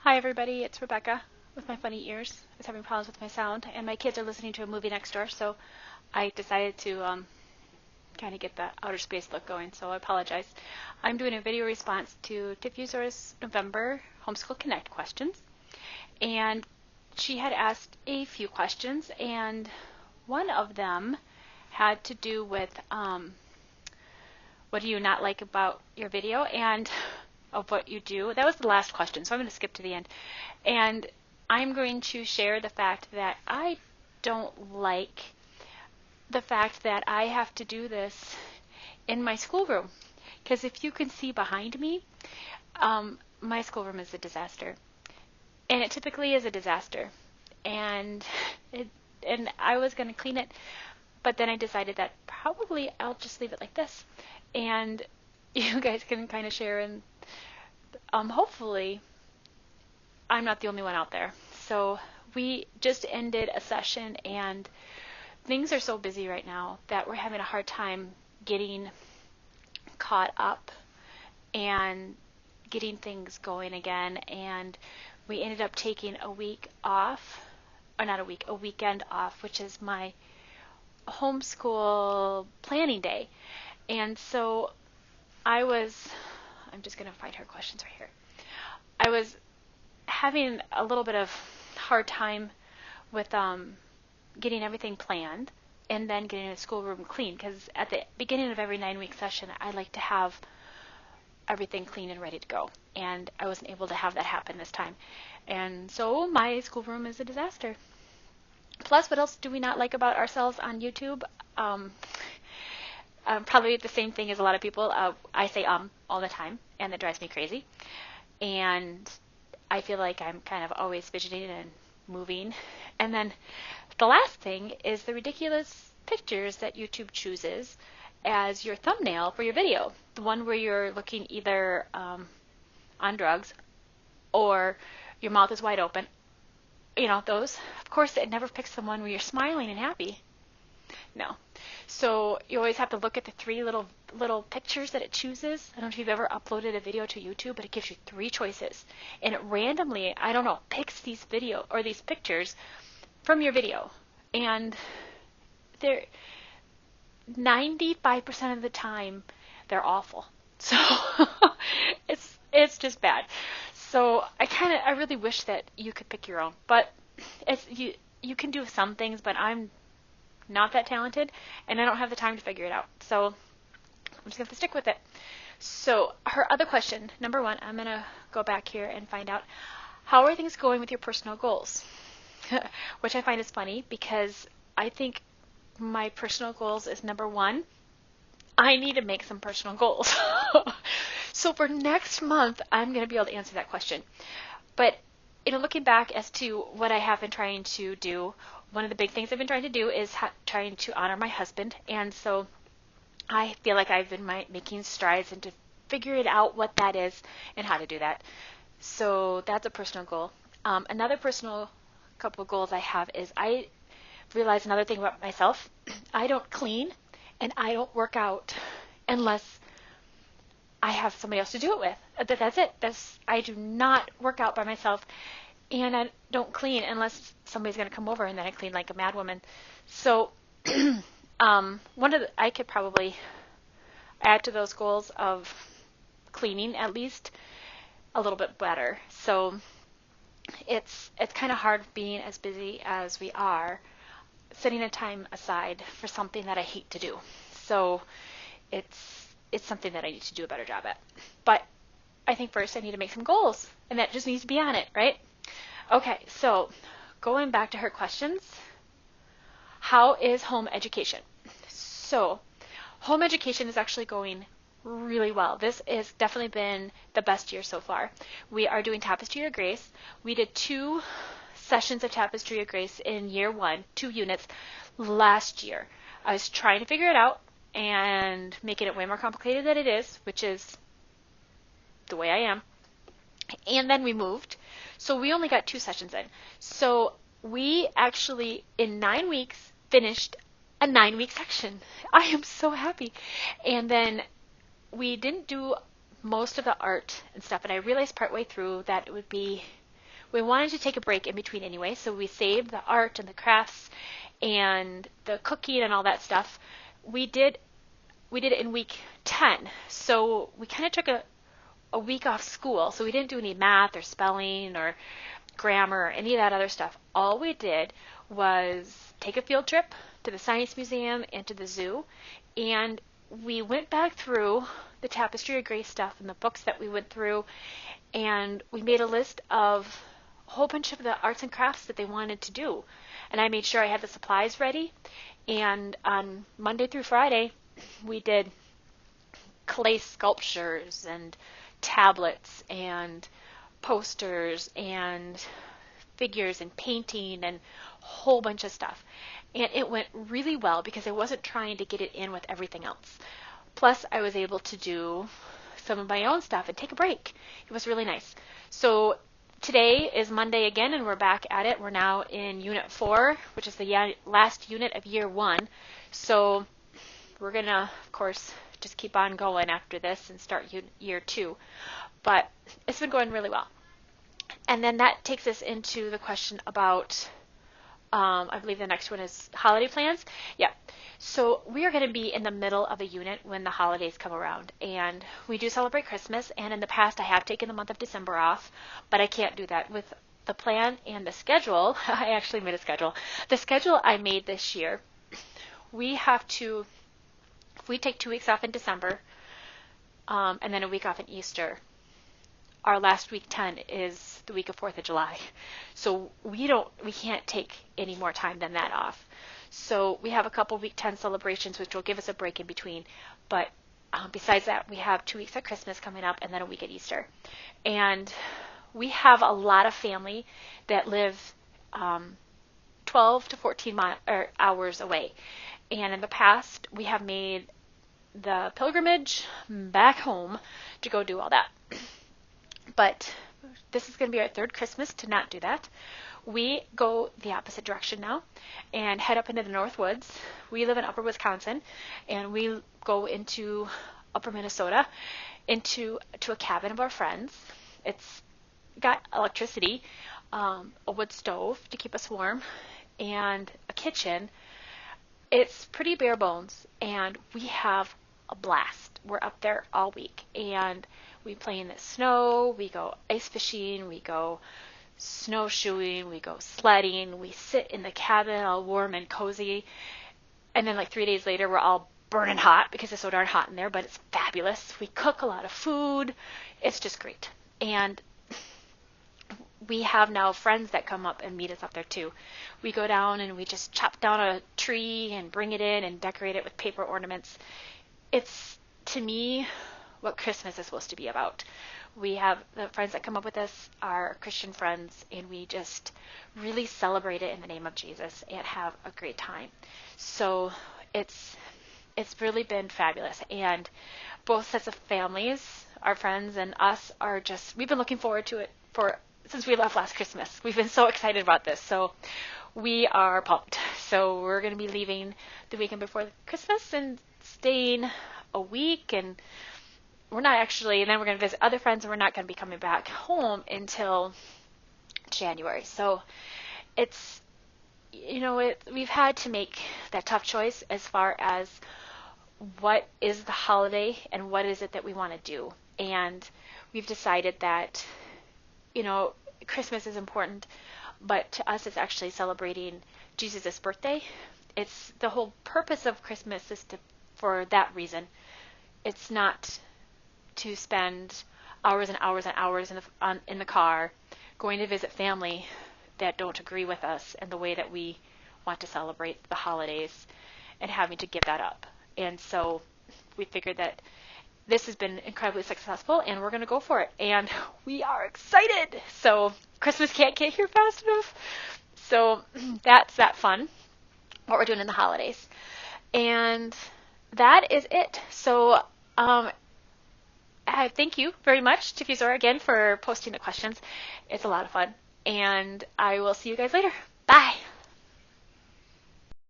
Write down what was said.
Hi everybody, it's Rebecca with my funny ears. I was having problems with my sound, and my kids are listening to a movie next door, so I decided to kind of get the outer space look going, so I apologize. I'm doing a video response to Tiffuzor's November Homeschool Connect questions, and she had asked a few questions, and one of them had to do with what do you not like about your video, and of what you do. That was the last question, so I'm going to skip to the end. And I'm going to share the fact that I don't like the fact that I have to do this in my schoolroom. Because if you can see behind me, my schoolroom is a disaster. And it typically is a disaster. And I was going to clean it, but then I decided that probably I'll just leave it like this. And you guys can kind of share, and hopefully I'm not the only one out there. So we just ended a session, and things are so busy right now that we're having a hard time getting caught up and getting things going again. And we ended up taking a week off, or not a week, a weekend off, which is my homeschool planning day. And so I'm just going to find her questions right here. I was having a little bit of hard time with getting everything planned and then getting the schoolroom clean, because at the beginning of every 9-week session, I like to have everything clean and ready to go. And I wasn't able to have that happen this time. And so my schoolroom is a disaster. Plus, what else do we not like about ourselves on YouTube? Probably the same thing as a lot of people. I say all the time, and that drives me crazy. And I feel like I'm kind of always fidgeting and moving. And then the last thing is the ridiculous pictures that YouTube chooses as your thumbnail for your video. The one where you're looking either on drugs or your mouth is wide open. You know, those. Of course, it never picks the one where you're smiling and happy. No. So you always have to look at the three little pictures that it chooses. I don't know if you've ever uploaded a video to YouTube, but it gives you 3 choices. And it randomly, I don't know, picks these these pictures from your video. And they're 95% of the time they're awful. So it's just bad. So I really wish that you could pick your own. But you can do some things, but I'm not that talented, and I don't have the time to figure it out. So I'm just going to have to stick with it. So her other question, number 1, I'm going to go back here and find out, how are things going with your personal goals? Which I find is funny, because I think my personal goals is number 1. I need to make some personal goals. So for next month, I'm going to be able to answer that question. But looking back as to what I have been trying to do, one of the big things I've been trying to do is trying to honor my husband. And so I feel like I've been making strides into figuring out what that is and how to do that. So that's a personal goal. Another personal couple of goals I have is I realize another thing about myself. I don't clean and I don't work out unless I have somebody else to do it with. That's it. I do not work out by myself, and I don't clean unless somebody's going to come over, and then I clean like a mad woman. So I could probably add to those goals of cleaning at least a little bit better. So it's kind of hard being as busy as we are, setting a time aside for something that I hate to do. So it's something that I need to do a better job at. But I think first I need to make some goals, and that just needs to be on it, right? Okay, so going back to her questions, how is home education? So home education is actually going really well. This has definitely been the best year so far. We are doing Tapestry of Grace. We did 2 sessions of Tapestry of Grace in year 1, 2 units last year. I was trying to figure it out and making it way more complicated than it is, which is the way I am. And then we moved. So we only got 2 sessions in. So we actually, in 9 weeks, finished a 9-week section. I am so happy. And then we didn't do most of the art and stuff, and I realized partway through that it would be we wanted to take a break in between anyway, so we saved the art and the crafts and the cooking and all that stuff. We did it in week 10. So we kind of took a week off school. So we didn't do any math or spelling or grammar or any of that other stuff. All we did was take a field trip to the Science Museum and to the zoo. And we went back through the Tapestry of Grace stuff and the books that we went through. And we made a list of a whole bunch of the arts and crafts that they wanted to do. And I made sure I had the supplies ready. And on Monday through Friday, we did clay sculptures and tablets and posters and figures and painting and a whole bunch of stuff. And it went really well because I wasn't trying to get it in with everything else. Plus, I was able to do some of my own stuff and take a break. It was really nice. So today is Monday again, and we're back at it. We're now in Unit 4, which is the last unit of Year 1. So we're going to, of course, just keep on going after this and start Year 2. But it's been going really well. And then that takes us into the question about, I believe the next one is holiday plans. Yeah. So we are going to be in the middle of a unit when the holidays come around. And we do celebrate Christmas. And in the past, I have taken the month of December off. But I can't do that with the plan and the schedule. I actually made a schedule. The schedule I made this year, we have to, if we take 2 weeks off in December, and then a week off in Easter, our last week 10 is the week of 4th of July. So we can't take any more time than that off. So we have a couple week 10 celebrations, which will give us a break in between. But besides that, we have 2 weeks at Christmas coming up and then a week at Easter. And we have a lot of family that live 12 to 14 hours away. And in the past, we have made the pilgrimage back home to go do all that. But this is going to be our third Christmas to not do that. We go the opposite direction now and head up into the North Woods. We live in Upper Wisconsin, and we go into Upper Minnesota to a cabin of our friends. It's got electricity, a wood stove to keep us warm, and a kitchen. It's pretty bare bones, and we have a blast. We're up there all week, and we play in the snow, we go ice fishing, we go snowshoeing, we go sledding, we sit in the cabin all warm and cozy, and then like 3 days later we're all burning hot because it's so darn hot in there, but it's fabulous. We cook a lot of food. It's just great. And we have now friends that come up and meet us up there too. We go down and we just chop down a tree and bring it in and decorate it with paper ornaments. It's, to me, what Christmas is supposed to be about. We have the friends that come up with us are Christian friends, and we just really celebrate it in the name of Jesus and have a great time. So it's really been fabulous. And both sets of families, our friends and us, we've been looking forward to it since we left last Christmas. We've been so excited about this. So we are pumped. So we're going to be leaving the weekend before Christmas and staying a week, and we're not actually, and then we're going to visit other friends, and we're not going to be coming back home until January. So it's, we've had to make that tough choice as far as what is the holiday and what is it that we want to do. And we've decided that, Christmas is important, but to us it's actually celebrating Jesus' birthday. It's the whole purpose of Christmas is for that reason. It's not to spend hours and hours and hours in the car going to visit family that don't agree with us and the way that we want to celebrate the holidays and having to give that up. And so we figured that this has been incredibly successful, and we're going to go for it. And we are excited. So Christmas can't get here fast enough. So that's that fun, what we're doing in the holidays. And that is it. So thank you very much, Tiffuzor, again, for posting the questions. It's a lot of fun. And I will see you guys later. Bye.